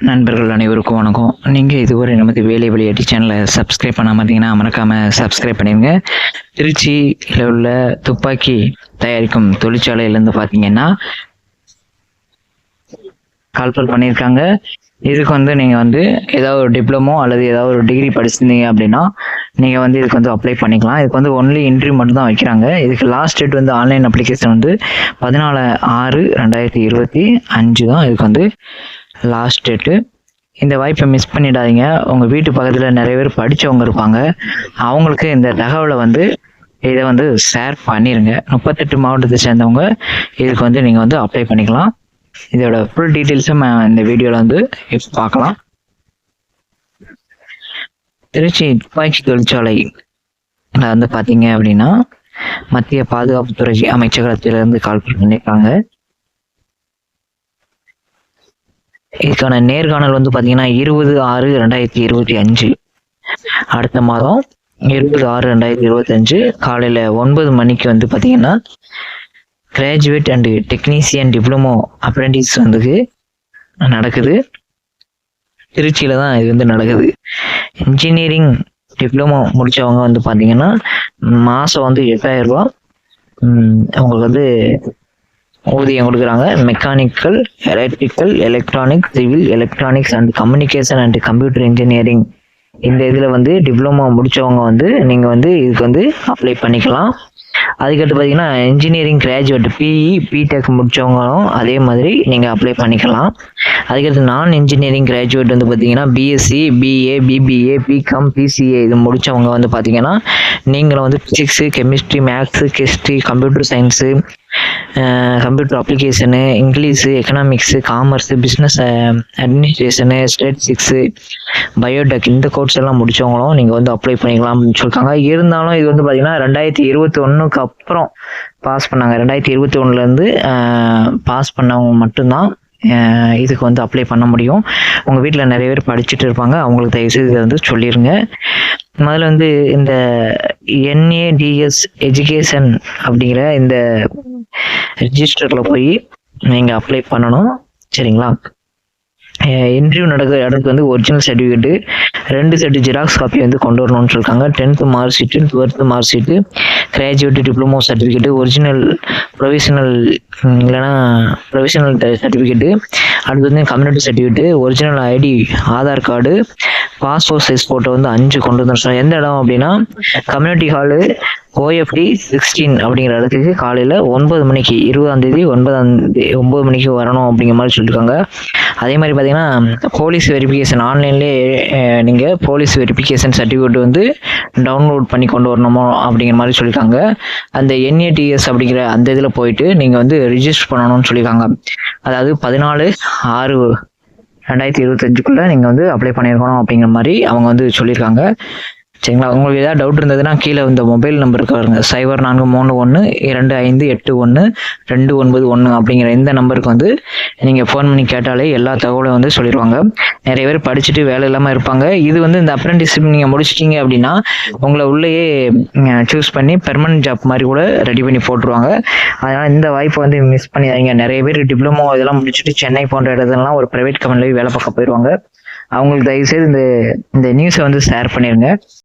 நண்பர்கள் அனைவருக்கும் வணக்கம். நீங்கள் இதுவரை நமது வேலை விளையாட்டு சேனலை சப்ஸ்கிரைப் பண்ணாமல் இருந்தீங்கன்னா மறக்காமல் சப்ஸ்கிரைப் பண்ணிடுங்க. திருச்சியில் உள்ள துப்பாக்கி தயாரிக்கும் தொழிற்சாலையிலேருந்து பார்த்தீங்கன்னா கால்பல் பண்ணியிருக்காங்க. இதுக்கு நீங்கள் ஏதாவது ஒரு டிப்ளமோ அல்லது ஏதாவது ஒரு டிகிரி படிச்சிருந்தீங்க அப்படின்னா நீங்கள் இதுக்கு அப்ளை பண்ணிக்கலாம். இதுக்கு ஒன்லி இன்டர்வியூ மட்டும் தான் வைக்கிறாங்க. இதுக்கு லாஸ்ட் டேட் ஆன்லைன் அப்ளிகேஷன் 14/6/2025 தான் இதுக்கு லாஸ்ட் டேட்டு. இந்த வாய்ப்பை மிஸ் பண்ணிடாதீங்க. உங்கள் வீட்டு பக்கத்தில் நிறைய பேர் படித்தவங்க இருப்பாங்க. அவங்களுக்கு இந்த தகவலை இதை ஷேர் பண்ணிடுங்க. 38 மாவட்டத்தை சேர்ந்தவங்க இதுக்கு நீங்கள் அப்ளை பண்ணிக்கலாம். இதோட ஃபுல் டீட்டெயில்ஸும் இந்த வீடியோவில் இப்போ பார்க்கலாம். திருச்சி துப்பாக்கி தொழிற்சாலை பார்த்தீங்க அப்படின்னா மத்திய பாதுகாப்புத்துறை அமைச்சகத்திலிருந்து கால் பண்ணியிருக்காங்க. இதுக்கான நேர்காணல் பார்த்தீங்கன்னா 20/6/2025 அடுத்த மாதம் 20/6/2025 காலையில் 9 மணிக்கு பார்த்தீங்கன்னா graduate and technician diploma apprentice நடக்குது. திருச்சியில் தான் இது நடக்குது. இன்ஜினியரிங் டிப்ளமோ முடித்தவங்க பார்த்தீங்கன்னா மாதம் 8000 ரூபா அவங்களுக்கு ஊதியம் கொடுக்குறாங்க. Mechanical, electrical, electronic, civil, electronics and communication and computer engineering இந்த இதில் டிப்ளமோ முடித்தவங்க நீங்கள் இதுக்கு அப்ளை பண்ணிக்கலாம். அதுக்கடுத்து பார்த்தீங்கன்னா இன்ஜினியரிங் கிராஜுவேட் பிஇ பிடெக் முடித்தவங்களும் அதே மாதிரி நீங்கள் அப்ளை பண்ணிக்கலாம். அதுக்கடுத்து நான் இன்ஜினியரிங் கிராஜுவேட் பார்த்தீங்கன்னா BSc, BA, BBA, BCom, BCA இது முடித்தவங்க பார்த்தீங்கன்னா நீங்களும் ஃபிசிக்ஸு, கெமிஸ்ட்ரி, மேக்ஸு, கெஸ்ட்ரி, computer science, computer application, English, economics, commerce, business administration, statistics, biotech இந்த கோர்ஸ் எல்லாம் முடித்தவங்களும் நீங்கள் அப்ளை பண்ணிக்கலாம் அப்படின்னு சொல்லியிருக்காங்க. இருந்தாலும் இது பார்த்தீங்கன்னா 2021 அப்புறம் பாஸ் பண்ணாங்க. 2021 பாஸ் பண்ணவங்க மட்டும்தான் இதுக்கு அப்ளை பண்ண முடியும். உங்கள் வீட்டில் நிறைய பேர் படிச்சுட்டு இருப்பாங்க. அவங்களுக்கு தயவுசெய்து இதை சொல்லிடுங்க. முதல்ல இந்த NADS எஜுகேஷன் அப்படிங்கிற இந்த ரிஜிஸ்டரில் போய் நீங்கள் அப்ளை பண்ணணும். சரிங்களா? இன்டர்வியூ நடக்கிற இடத்துக்கு original certificate 2 set xerox copy கொண்டு வரணும்னு சொல்லியிருக்காங்க. 10th mark sheet, 12th mark sheet, graduate diploma certificate, original provisional இல்லைன்னா ப்ரொவிஷனல் சர்டிஃபிகேட்டு, அடுத்து community certificate, original ID, Aadhaar card, passport size photo 5 கொண்டு வந்துருச்சோம். எந்த இடம் அப்படின்னா கம்யூனிட்டி ஹாலு OFD 16 அப்படிங்கிற இடத்துக்கு காலையில் 9 மணிக்கு 20ஆம் தேதி 9 மணிக்கு வரணும் அப்படிங்கிற மாதிரி சொல்லியிருக்காங்க. அதே மாதிரி பார்த்தீங்கன்னா போலீஸ் வெரிஃபிகேஷன் ஆன்லைன்லேயே நீங்கள் போலீஸ் வெரிஃபிகேஷன் சர்டிஃபிகேட் டவுன்லோட் பண்ணி கொண்டு வரணுமோ அப்படிங்கிற மாதிரி சொல்லியிருக்காங்க. அந்த NATS அப்படிங்கிற அந்த இதில் போயிட்டு நீங்கள் ரிஜிஸ்டர் பண்ணணும்னு சொல்லியிருக்காங்க. அதாவது 14/6/2025 நீங்கள் அப்ளை பண்ணியிருக்கணும் அப்படிங்கிற மாதிரி அவங்க சொல்லியிருக்காங்க. சரிங்களா? உங்களுக்கு ஏதாவது டவுட் இருந்ததுன்னா கீழே இந்த மொபைல் நம்பருக்கு வருங்க. 0431-251-291 அப்படிங்கிற இந்த நம்பருக்கு நீங்கள் ஃபோன் பண்ணி கேட்டாலே எல்லா தகவலும் சொல்லிடுவாங்க. நிறைய பேர் படிச்சுட்டு வேலை இல்லாமல் இருப்பாங்க. இது இந்த அப்ரெண்டிஸ்ஷிப் நீங்கள் முடிச்சிட்டிங்க அப்படின்னா உங்களை உள்ளேயே சூஸ் பண்ணி பெர்மனன்ட் ஜாப் மாதிரி கூட ரெடி பண்ணி போட்டுருவாங்க. அதனால் இந்த வாய்ப்பை மிஸ் பண்ணிடுறீங்க. நிறைய பேர் டிப்ளமோ இதெல்லாம் முடிச்சுட்டு சென்னை போன்ற இடத்துலலாம் ஒரு ப்ரைவேட் கம்பெனியில் வேலை பார்க்க போயிடுவாங்க. அவங்களுக்கு தயவுசெய்து இந்த நியூஸை ஷேர் பண்ணிடுங்க.